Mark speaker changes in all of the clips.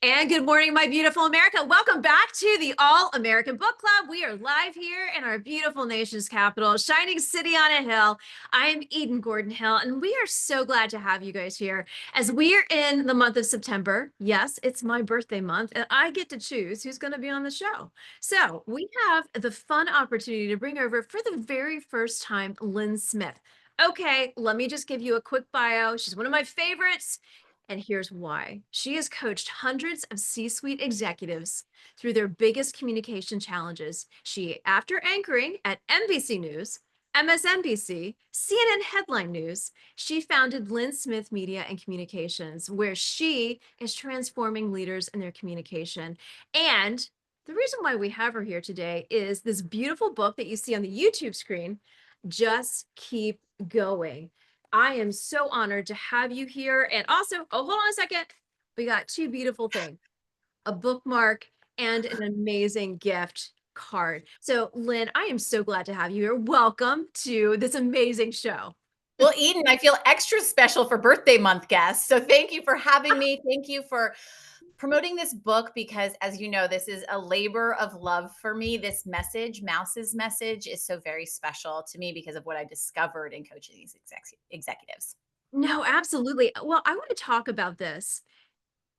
Speaker 1: And good morning, my beautiful America. Welcome back to the All American Book Club. We are live here in our beautiful nation's capital, shining city on a hill. I'm Eden Gordon Hill, and we are so glad to have you guys here as we are in the month of September. Yes, it's my birthday month, and I get to choose who's going to be on the show. So we have the fun opportunity to bring over for the very first time Lynn Smith. Okay, let me just give you a quick bio. She's one of my favorites. And here's why. She has coached hundreds of C-suite executives through their biggest communication challenges. After anchoring at NBC News, MSNBC, CNN Headline News, she founded Lynn Smith Media and Communications, where she is transforming leaders in their communication. And the reason why we have her here today is this beautiful book that you see on the YouTube screen, Just Keep Going. I am so honored to have you here. And also, oh, hold on a second. We got two beautiful things, a bookmark and an amazing gift card. So Lynn, I am so glad to have you here. Welcome to this amazing show.
Speaker 2: Well, Eden, I feel extra special for birthday month guests. So thank you for having me. Thank you for promoting this book because, as you know, this is a labor of love for me. This message, Mouse's message, is so very special to me because of what I discovered in coaching these executives.
Speaker 1: No, absolutely. Well, I want to talk about this.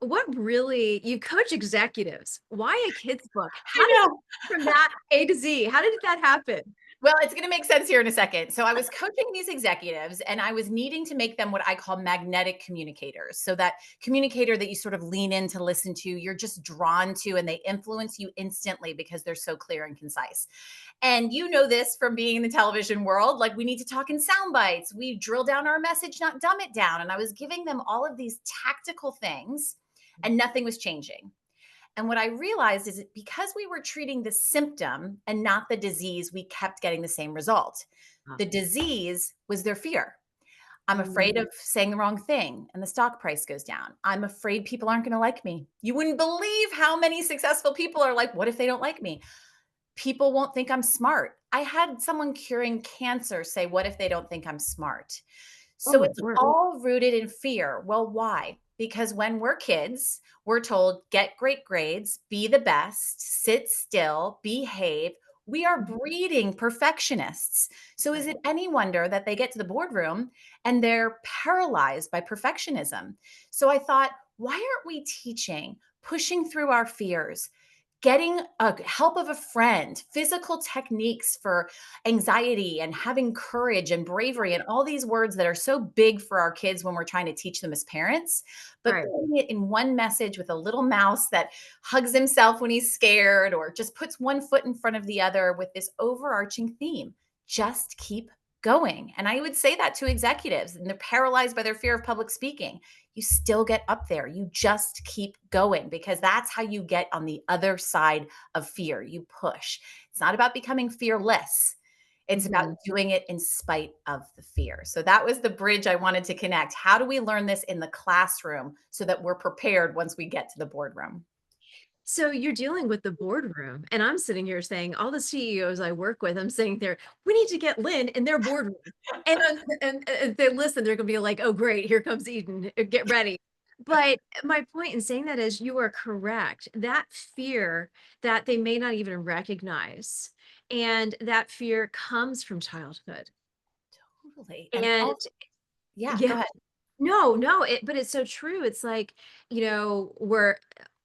Speaker 1: What really, you coach executives. Why a kid's book? How
Speaker 2: I
Speaker 1: did
Speaker 2: know.
Speaker 1: from that A to Z? How did that happen?
Speaker 2: Well, it's going to make sense here in a second. So I was coaching these executives and I was needing to make them what I call magnetic communicators. So that communicator that you sort of lean in to listen to, you're just drawn to, and they influence you instantly because they're so clear and concise. And you know this from being in the television world, like we need to talk in sound bites. We drill down our message, not dumb it down. And I was giving them all of these tactical things and nothing was changing. And what I realized is that because we were treating the symptom and not the disease, we kept getting the same result. The disease was their fear. I'm afraid
Speaker 1: Mm.
Speaker 2: of saying the wrong thing and the stock price goes down. I'm afraid people aren't going to like me. You wouldn't believe how many successful people are like, what if they don't like me? People won't think I'm smart. I had someone curing cancer say, what if they don't think I'm smart?
Speaker 1: Oh
Speaker 2: So
Speaker 1: my
Speaker 2: it's
Speaker 1: word.
Speaker 2: all rooted in fear. Well, why? Because when we're kids, we're told get great grades, be the best, sit still, behave. We are breeding perfectionists. So is
Speaker 1: Right.
Speaker 2: it any wonder that they get to the boardroom and they're paralyzed by perfectionism? So I thought, why aren't we teaching pushing through our fears, getting a help of a friend, physical techniques for anxiety and having courage and bravery and all these words that are so big for our kids when we're trying to teach them as parents, but
Speaker 1: Right.
Speaker 2: putting it in one message with a little mouse that hugs himself when he's scared or just puts one foot in front of the other with this overarching theme. Just keep going. And I would say that to executives, and they're paralyzed by their fear of public speaking. You still get up there. You just keep going because that's how you get on the other side of fear. You push. It's not about becoming fearless. It's about
Speaker 1: Mhm.
Speaker 2: doing it in spite of the fear. So that was the bridge I wanted to connect. How do we learn this in the classroom so that we're prepared once we get to the boardroom?
Speaker 1: So you're dealing with the boardroom, and I'm sitting here saying, all the CEOs I work with, I'm saying there, we need to get Lynn in their boardroom. And they listen, they're gonna be like, oh, great, here comes Eden, get ready. But my point in saying that is you are correct. That fear that they may not even recognize, and that fear comes from childhood.
Speaker 2: Totally. And
Speaker 1: And
Speaker 2: also, yeah,
Speaker 1: yeah,
Speaker 2: go ahead.
Speaker 1: no, no, but it's so true. It's like,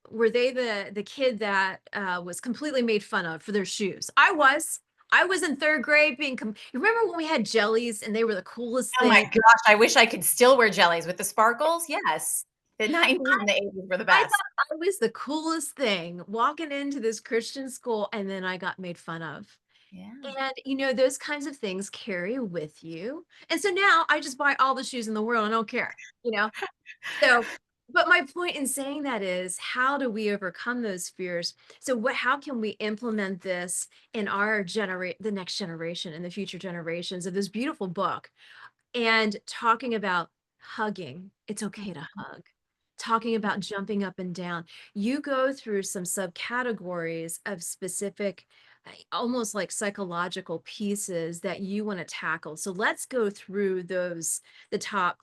Speaker 1: were they the kid that was completely made fun of for their shoes? I was in third grade you remember when we had jellies and they were the coolest
Speaker 2: Oh my
Speaker 1: thing?
Speaker 2: gosh, I wish I could still wear jellies with the sparkles. Yes. The 90s and the 80s were the
Speaker 1: I
Speaker 2: best.
Speaker 1: thought I was the coolest thing walking into this Christian school, and then I got made fun of.
Speaker 2: Yeah.
Speaker 1: And, those kinds of things carry with you. And so now I just buy all the shoes in the world. I don't care, you know? So, but my point in saying that is, how do we overcome those fears? So how can we implement this in the next generation and the future generations of this beautiful book, and talking about hugging? It's okay to
Speaker 2: Mhm.
Speaker 1: hug. Talking about jumping up and down. You go through some subcategories of specific, almost like psychological pieces that you want to tackle. So let's go through the top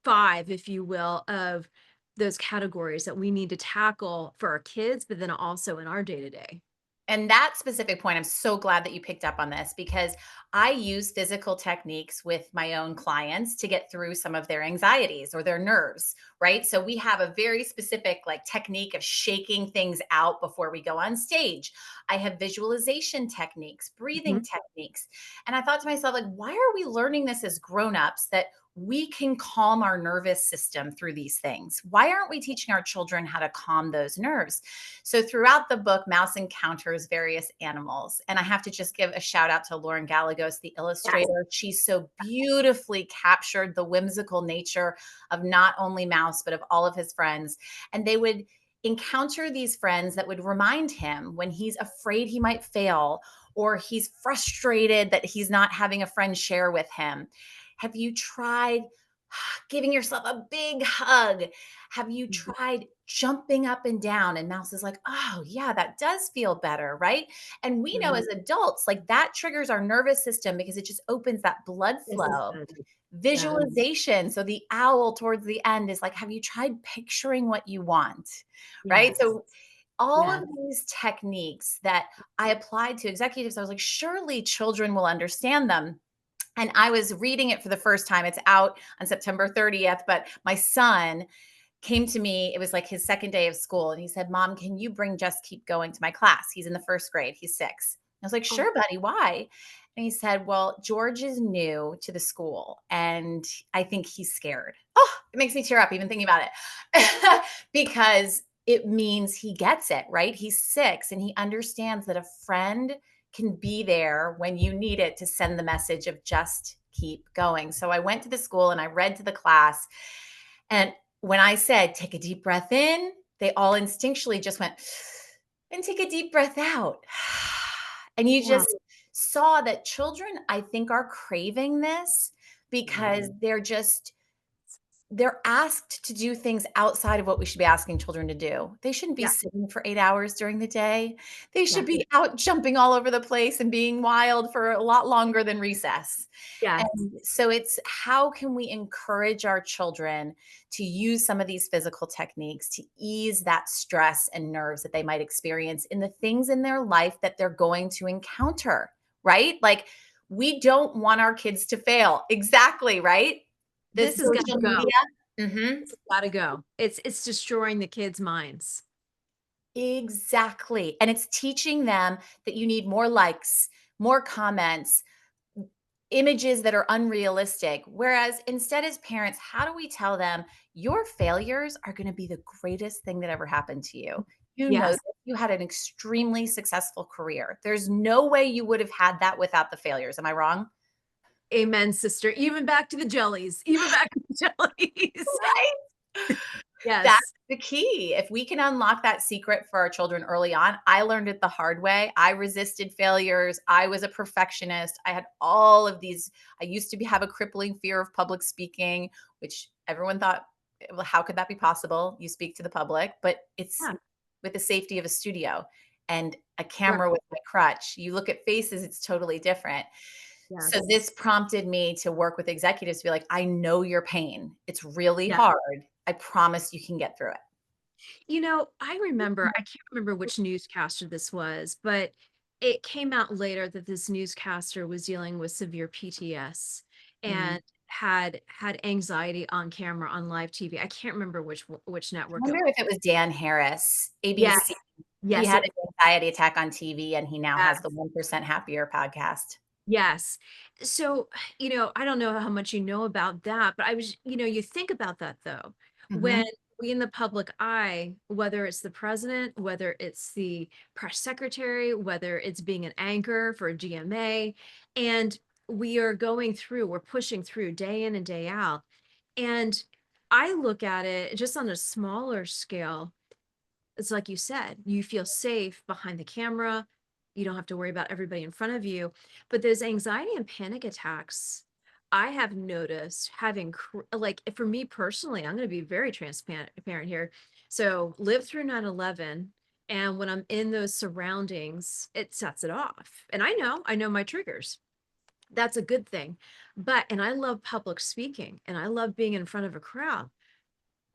Speaker 1: five, if you will, of those categories that we need to tackle for our kids, but then also in our day to day.
Speaker 2: And that specific point, I'm so glad that you picked up on this because I use physical techniques with my own clients to get through some of their anxieties or their nerves, right? So we have a very specific like technique of shaking things out before we go on stage. I have visualization techniques, breathing techniques. And I thought to myself, like, why are we learning this as grown-ups that we can calm our nervous system through these things? Why aren't we teaching our children how to calm those nerves? So throughout the book, Mouse encounters various animals. And I have to just give a shout out to Lauren Gallegos, the
Speaker 1: Yes.
Speaker 2: illustrator. She so beautifully captured the whimsical nature of not only Mouse, but of all of his friends. And they would encounter these friends that would remind him when he's afraid he might fail or he's frustrated that he's not having a friend share with him. Have you tried giving yourself a big hug? Have you
Speaker 1: Mhm.
Speaker 2: tried jumping up and down? And Mouse is like, oh, yeah, that does feel better, right? And we know
Speaker 1: Mhm.
Speaker 2: as adults, like that triggers our nervous system because it just opens that blood
Speaker 1: Yes, it
Speaker 2: flow.
Speaker 1: does. Yes.
Speaker 2: Visualization. So the owl towards the end is like, have you tried picturing what you want? Right.
Speaker 1: Yes.
Speaker 2: So all of
Speaker 1: Yes.
Speaker 2: these techniques that I applied to executives, I was like, surely children will understand them. And I was reading it for the first time. It's out on September 30th, but my son came to me. It was like his second day of school. And he said, Mom, can you bring Just Keep Going to my class? He's in the first grade. He's 6. I was like,
Speaker 1: Oh,
Speaker 2: sure, buddy. Why? And he said, well, George is new to the school and I think he's scared. Oh, it makes me tear up even thinking about it because it means he gets it, right? He's 6 and he understands that a friend can be there when you need it to send the message of just keep going. So I went to the school and I read to the class. And when I said, take a deep breath in, they all instinctually just went, and take a deep breath out. And you
Speaker 1: wow.
Speaker 2: just saw that children, I think, are craving this because they're asked to do things outside of what we should be asking children to do. They shouldn't be
Speaker 1: Yeah.
Speaker 2: sitting for 8 hours during the day. They should
Speaker 1: Yes.
Speaker 2: be out jumping all over the place and being wild for a lot longer than recess.
Speaker 1: Yes.
Speaker 2: And so it's how can we encourage our children to use some of these physical techniques to ease that stress and nerves that they might experience in the things in their life that they're going to encounter, right? Like we don't want our kids to fail. Exactly, right? The
Speaker 1: This has got to
Speaker 2: social
Speaker 1: go.
Speaker 2: media. Mhm.
Speaker 1: This has got to go. It's destroying the kids' minds.
Speaker 2: Exactly, and it's teaching them that you need more likes, more comments, images that are unrealistic, whereas instead as parents, how do we tell them, "Your failures are gonna be the greatest thing that ever happened to you. You know
Speaker 1: Yes.
Speaker 2: that you had an extremely successful career. There's no way you would have had that without the failures." Am I wrong?
Speaker 1: Amen, sister. Even back to the jellies. Even back to the jellies.
Speaker 2: Right? That's
Speaker 1: Yes.
Speaker 2: the key. If we can unlock that secret for our children early on, I learned it the hard way. I resisted failures. I was a perfectionist. I had all of these. I used to have a crippling fear of public speaking, which everyone thought, well, how could that be possible? You speak to the public, but it's
Speaker 1: Yeah.
Speaker 2: with the safety of a studio and a
Speaker 1: Right.
Speaker 2: camera with my crutch. You look at faces, it's totally different. So
Speaker 1: Yes.
Speaker 2: this prompted me to work with executives to be like, I know your pain. It's really
Speaker 1: Yeah.
Speaker 2: hard. I promise you can get through it.
Speaker 1: I remember, I can't remember which newscaster this was, but it came out later that this newscaster was dealing with severe PTS
Speaker 2: Mm.
Speaker 1: and had anxiety on camera on live TV. I can't remember which
Speaker 2: I
Speaker 1: network it
Speaker 2: wonder
Speaker 1: was.
Speaker 2: if it was Dan Harris, ABC.
Speaker 1: Yes.
Speaker 2: He
Speaker 1: Yes,
Speaker 2: had
Speaker 1: it
Speaker 2: an anxiety attack on TV and he now has the
Speaker 1: yes.
Speaker 2: 1% Happier podcast.
Speaker 1: Yes. So, I don't know how much you know about that, but you think about that though. When
Speaker 2: Mhm.
Speaker 1: we in the public eye, whether it's the president, whether it's the press secretary, whether it's being an anchor for a GMA, and we're pushing through day in and day out. And I look at it just on a smaller scale. It's like you said, you feel safe behind the camera. You don't have to worry about everybody in front of you. But those anxiety and panic attacks, I have noticed having, like, for me personally, I'm going to be very transparent here. So, lived through 9/11, and when I'm in those surroundings, it sets it off. And I know my triggers. That's a good thing. And I love public speaking and I love being in front of a crowd.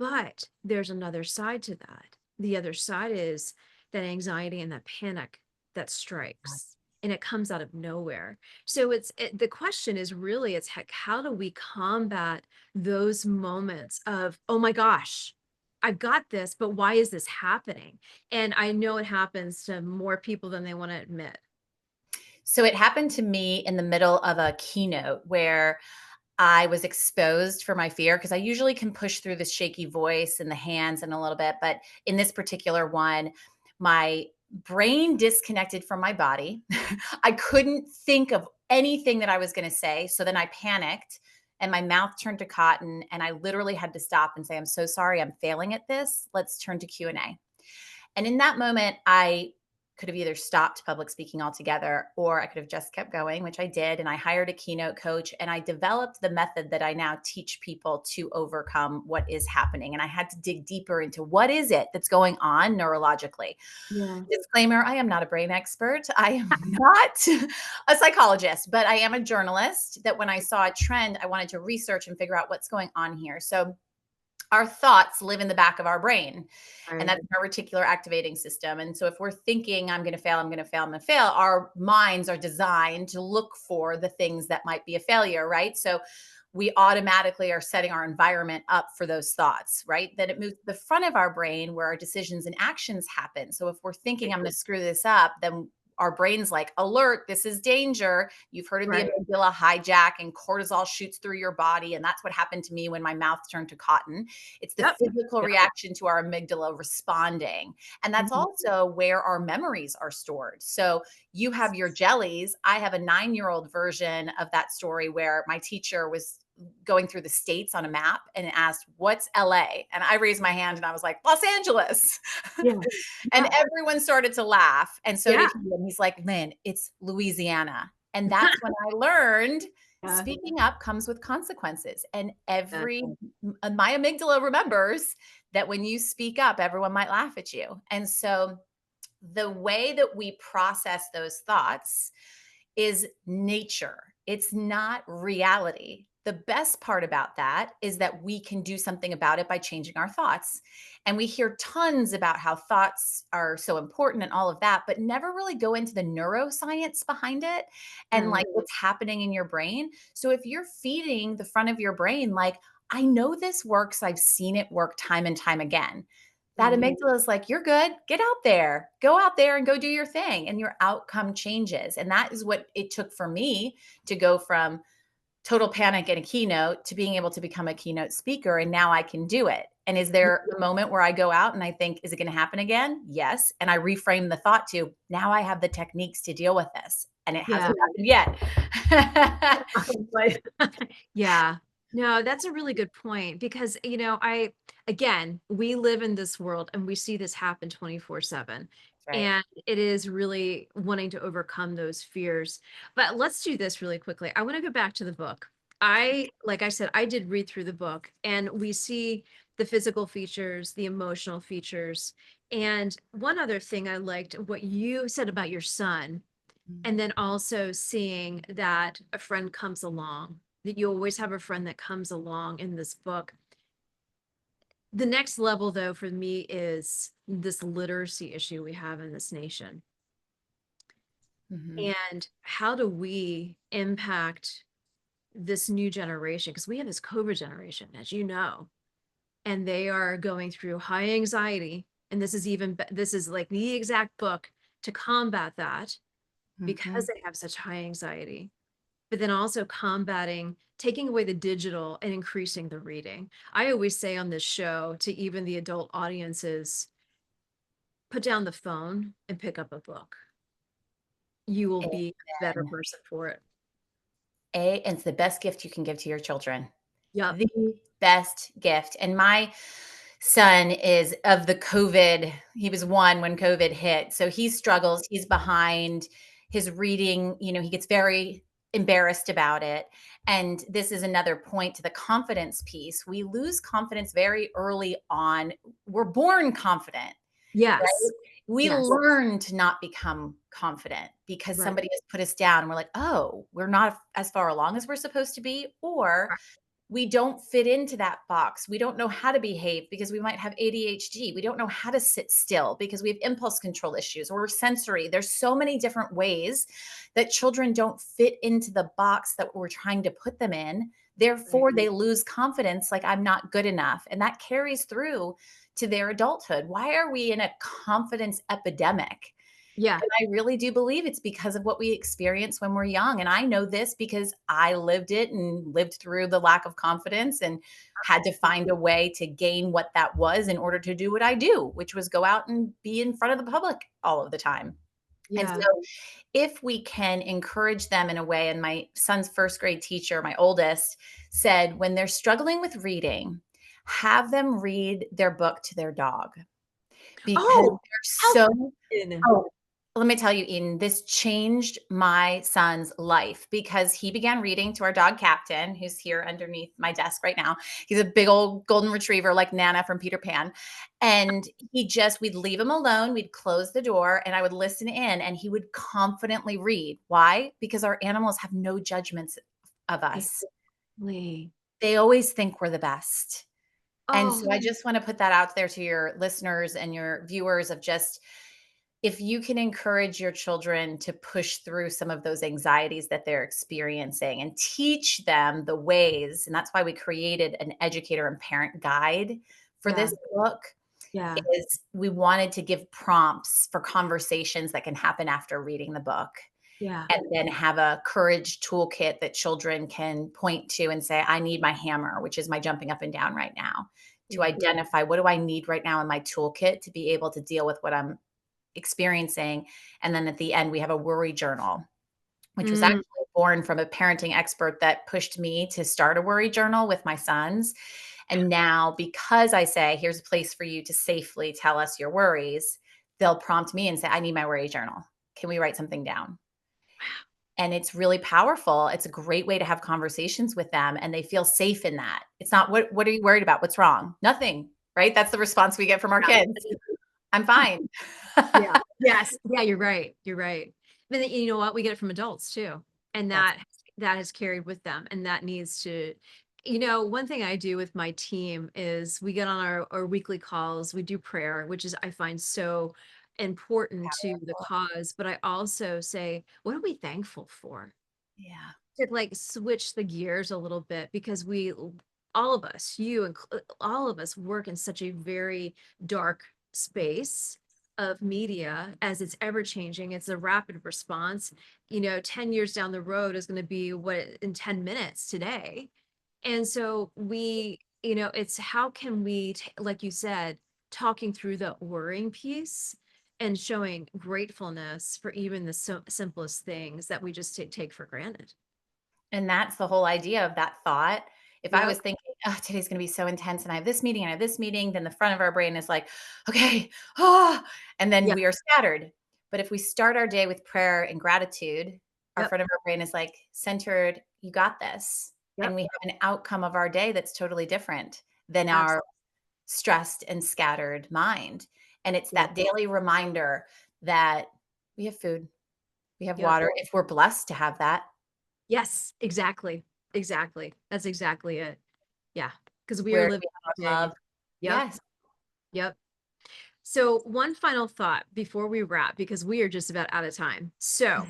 Speaker 1: But there's another side to that. The other side is that anxiety and that panic that strikes, and it comes out of nowhere. So the question is really, it's heck, how do we combat those moments of, oh my gosh, I've got this, but why is this happening? And I know it happens to more people than they want to admit.
Speaker 2: So it happened to me in the middle of a keynote where I was exposed for my fear, because I usually can push through the shaky voice and the hands and a little bit. But in this particular one, my brain disconnected from my body. I couldn't think of anything that I was going to say. So then I panicked and my mouth turned to cotton, and I literally had to stop and say, I'm so sorry, I'm failing at this. Let's turn to Q&A. And in that moment, I could have either stopped public speaking altogether, or I could have just kept going, which I did. And I hired a keynote coach, and I developed the method that I now teach people to overcome what is happening. And I had to dig deeper into what is it that's going on neurologically.
Speaker 1: Yeah.
Speaker 2: Disclaimer, I am not a brain expert. I am not a psychologist, but I am a journalist that when I saw a trend, I wanted to research and figure out what's going on here. So our thoughts live in the back of our brain, and
Speaker 1: Right.
Speaker 2: that's our reticular activating system. And so if we're thinking, I'm going to fail, I'm going to fail, I'm going to fail, our minds are designed to look for the things that might be a failure, right? So we automatically are setting our environment up for those thoughts, right? Then it moves to the front of our brain where our decisions and actions happen. So if we're thinking, I'm going to screw this up, then our brain's like, alert, this is danger. You've heard of the
Speaker 1: Right.
Speaker 2: amygdala hijack, and cortisol shoots through your body. And that's what happened to me when my mouth turned to cotton. It's the
Speaker 1: Yep.
Speaker 2: physical
Speaker 1: Yep.
Speaker 2: reaction to our amygdala responding. And that's
Speaker 1: Mhm.
Speaker 2: also where our memories are stored. So you have your jellies. I have a 9-year-old version of that story where my teacher was going through the states on a map and asked, what's LA? And I raised my hand and I was like, Los Angeles.
Speaker 1: Yeah.
Speaker 2: And
Speaker 1: Yeah.
Speaker 2: everyone started to laugh. And so
Speaker 1: Yeah.
Speaker 2: did he. And he's like, Lynn, it's Louisiana. And that's when I learned
Speaker 1: Yeah.
Speaker 2: speaking up comes with consequences. And
Speaker 1: Exactly.
Speaker 2: my amygdala remembers that when you speak up, everyone might laugh at you. And so the way that we process those thoughts is nature. It's not reality. The best part about that is that we can do something about it by changing our thoughts. And we hear tons about how thoughts are so important and all of that, but never really go into the neuroscience behind it and
Speaker 1: Yeah.
Speaker 2: like what's happening in your brain. So if you're feeding the front of your brain, like, I know this works, I've seen it work time and time again, that
Speaker 1: Mhm.
Speaker 2: amygdala is like, you're good. Get out there. Go out there and go do your thing. And your outcome changes. And that is what it took for me to go from total panic in a keynote to being able to become a keynote speaker. And now I can do it. And is there a moment where I go out and I think, is it going to happen again? Yes. And I reframe the thought to, now I have the techniques to deal with this. And it
Speaker 1: Yeah.
Speaker 2: hasn't happened yet.
Speaker 1: Right. Yeah. No, that's a really good point because, again, we live in this world and we see this happen 24/7.
Speaker 2: Right.
Speaker 1: And it is really wanting to overcome those fears. But let's do this really quickly. I want to go back to the book. Like I said, I did read through the book and we see the physical features, the emotional features. And one other thing I liked what you said about your son. And then also seeing that a friend comes along, that you always have a friend that comes along in this book. The next level, though, for me is this literacy issue we have in this nation.
Speaker 2: Mhm.
Speaker 1: And how do we impact this new generation? Because we have this COVID generation, as you know, and they are going through high anxiety. And this is like the exact book to combat that because
Speaker 2: Mhm.
Speaker 1: they have such high anxiety, but then also combating taking away the digital and increasing the reading. I always say on this show to even the adult audiences, put down the phone and pick up a book. You will be a better
Speaker 2: Amen.
Speaker 1: person for it.
Speaker 2: And it's the best gift you can give to your children.
Speaker 1: Yep.
Speaker 2: The best gift. And my son is of the COVID. He was 1 when COVID hit. So he struggles. He's behind his reading. He gets very embarrassed about it. And this is another point to the confidence piece. We lose confidence very early on. We're born confident.
Speaker 1: Yes.
Speaker 2: Right? We
Speaker 1: Yes.
Speaker 2: learn to not become confident because
Speaker 1: Right.
Speaker 2: somebody has put us down. We're like, oh, we're not as far along as we're supposed to be, or we don't fit into that box. We don't know how to behave because we might have ADHD. We don't know how to sit still because we have impulse control issues or sensory. There's so many different ways that children don't fit into the box that we're trying to put them in.
Speaker 1: Right.
Speaker 2: Therefore, they lose confidence, like I'm not good enough. And that carries through to their adulthood. Why are we in a confidence epidemic?
Speaker 1: Yeah.
Speaker 2: And I really do believe it's because of what we experience when we're young. And I know this because I lived it and lived through the lack of confidence and had to find a way to gain what that was in order to do what I do, which was go out and be in front of the public all of the time. And
Speaker 1: Yeah.
Speaker 2: so if we can encourage them in a way, and my son's first grade teacher, my oldest, said when they're struggling with reading, have them read their book to their dog because
Speaker 1: Oh,
Speaker 2: they're
Speaker 1: how
Speaker 2: so.
Speaker 1: fun.
Speaker 2: Oh, let me tell you, Eden, this changed my son's life because he began reading to our dog Captain, who's here underneath my desk right now. He's a big old golden retriever like Nana from Peter Pan. And we'd leave him alone, we'd close the door, and I would listen in, and he would confidently read. Why? Because our animals have no judgments of us.
Speaker 1: Exactly.
Speaker 2: They always think we're the best. And so
Speaker 1: Oh,
Speaker 2: I just want to put that out there to your listeners and your viewers of just, if you can encourage your children to push through some of those anxieties that they're experiencing and teach them the ways, and that's why we created an educator and parent guide for
Speaker 1: yeah.
Speaker 2: this book,
Speaker 1: Yeah.
Speaker 2: is we wanted to give prompts for conversations that can happen after reading the book,
Speaker 1: Yeah.
Speaker 2: and then have a courage toolkit that children can point to and say, I need my hammer, which is my jumping up and down right now, to
Speaker 1: Yeah.
Speaker 2: identify what do I need right now in my toolkit to be able to deal with what I'm experiencing. And then at the end, we have a worry journal, which was
Speaker 1: Mm,
Speaker 2: actually born from a parenting expert that pushed me to start a worry journal with my sons. And now, because I say, here's a place for you to safely tell us your worries, they'll prompt me and say, I need my worry journal. Can we write something down? And it's really powerful. It's a great way to have conversations with them, and they feel safe in that. It's not, what are you worried about? What's wrong? Nothing, right? That's the response we get from our kids. I'm fine.
Speaker 1: yeah. Yes. Yeah, you're right. You're right. But then, you know what? We get it from adults too. And
Speaker 2: That's
Speaker 1: that has carried with them. And that needs to, one thing I do with my team is we get on our weekly calls, we do prayer, which is I find so important to the
Speaker 2: powerful.
Speaker 1: cause. But I also say, what are we thankful for?
Speaker 2: Yeah.
Speaker 1: To like switch the gears a little bit because all of us, you and all of us work in such a very dark space of media as it's ever changing. It's a rapid response. 10 years down the road is going to be what in 10 minutes today. And so it's how can we, like you said, talking through the worrying piece and showing gratefulness for even the simplest things that we just take for granted.
Speaker 2: And that's the whole idea of that thought. If I
Speaker 1: Yep.
Speaker 2: was thinking, "Oh, today's gonna be so intense, and I have this meeting, and I have this meeting," then the front of our brain is like, "Okay, ah," and then
Speaker 1: Yep.
Speaker 2: we are scattered. But if we start our day with prayer and gratitude, our
Speaker 1: Yep.
Speaker 2: front of our brain is like, "Centered, you got this." And
Speaker 1: Yep.
Speaker 2: we have an outcome of our day that's totally different than our
Speaker 1: Absolutely.
Speaker 2: stressed and scattered mind. And it's
Speaker 1: Yeah.
Speaker 2: that daily reminder that we have food, we have
Speaker 1: Yep.
Speaker 2: water, if we're blessed to have that.
Speaker 1: Yes, exactly. Exactly. That's exactly it. Yeah. Because we are
Speaker 2: Where do
Speaker 1: living
Speaker 2: we
Speaker 1: in
Speaker 2: have
Speaker 1: a
Speaker 2: our
Speaker 1: day.
Speaker 2: love?
Speaker 1: Yep.
Speaker 2: Yes.
Speaker 1: Yep. So, one final thought before we wrap, because we are just about out of time. So,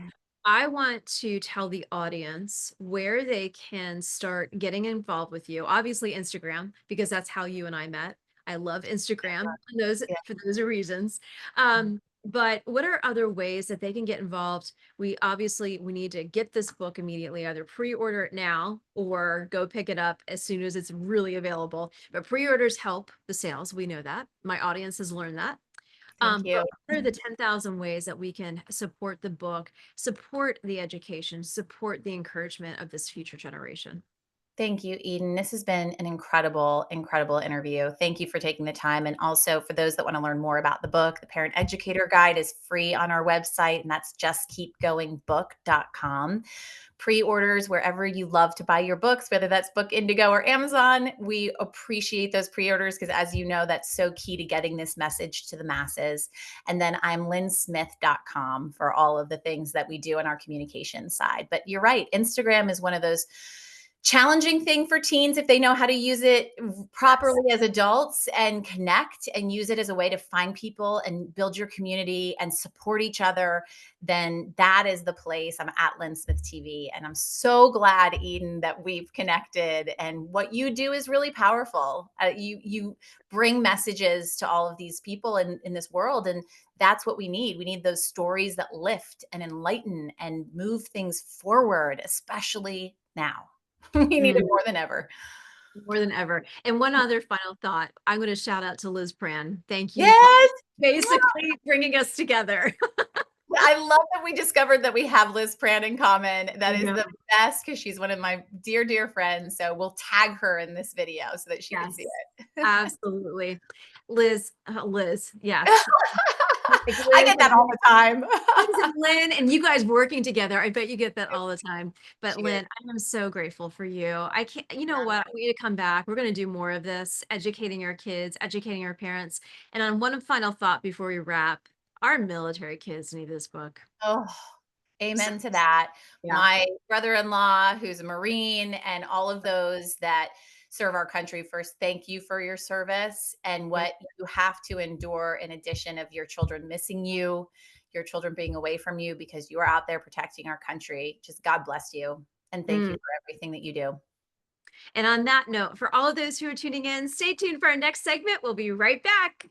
Speaker 1: I want to tell the audience where they can start getting involved with you. Obviously, Instagram, because that's how you and I met. I love Instagram
Speaker 2: Yeah.
Speaker 1: for those reasons. But what are other ways that they can get involved? We need to get this book immediately, either pre-order it now or go pick it up as soon as it's really available. But pre-orders help the sales. We know that. My audience has learned that.
Speaker 2: Thank
Speaker 1: But
Speaker 2: you.
Speaker 1: what are the 10,000 ways that we can support the book, support the education, support the encouragement of this future generation?
Speaker 2: Thank you, Eden. This has been an incredible, incredible interview. Thank you for taking the time. And also for those that want to learn more about the book, the Parent Educator Guide is free on our website, and that's justkeepgoingbook.com. Pre-orders wherever you love to buy your books, whether that's Book Indigo or Amazon. We appreciate those pre-orders because, as you know, that's so key to getting this message to the masses. And then I'm lynnsmith.com for all of the things that we do on our communication side. But you're right, Instagram is one of those challenging thing for teens if they know how to use it properly as adults and connect and use it as a way to find people and build your community and support each other, then that is the place. I'm at Lynn Smith TV, and I'm so glad, Eden, that we've connected. And what you do is really powerful. You bring messages to all of these people in this world, and that's what we need. We need those stories that lift and enlighten and move things forward, especially now. We need it
Speaker 1: Mm,
Speaker 2: more than ever.
Speaker 1: more than ever. And one other final thought. I'm going to shout out to Liz Pran. Thank you for
Speaker 2: Yes.
Speaker 1: basically bringing us together.
Speaker 2: I love that we discovered that we have Liz Pran in common. That is
Speaker 1: Yeah.
Speaker 2: the best because she's one of my dear, dear friends. So we'll tag her in this video so that she can see
Speaker 1: Yes,
Speaker 2: it.
Speaker 1: absolutely. Liz, yeah. Like
Speaker 2: I
Speaker 1: Liz
Speaker 2: get that all the time.
Speaker 1: Liz and Lynn and you guys working together. I bet you get that all the time. But
Speaker 2: Cheers.
Speaker 1: Lynn, I am so grateful for you. I can't, you know
Speaker 2: Yeah.
Speaker 1: what? We need to come back. We're going to do more of this, educating our kids, educating our parents. And on one final thought before we wrap, our military kids need this book.
Speaker 2: Oh,
Speaker 1: So,
Speaker 2: amen to that.
Speaker 1: yeah.
Speaker 2: My brother-in-law, who's a Marine, and all of those that serve our country first, thank you for your service and what you have to endure in addition of your children missing you, your children being away from you because you are out there protecting our country. Just God bless you. And thank you
Speaker 1: Mm.
Speaker 2: for everything that you do.
Speaker 1: And on that note, for all of those who are tuning in, stay tuned for our next segment. We'll be right back.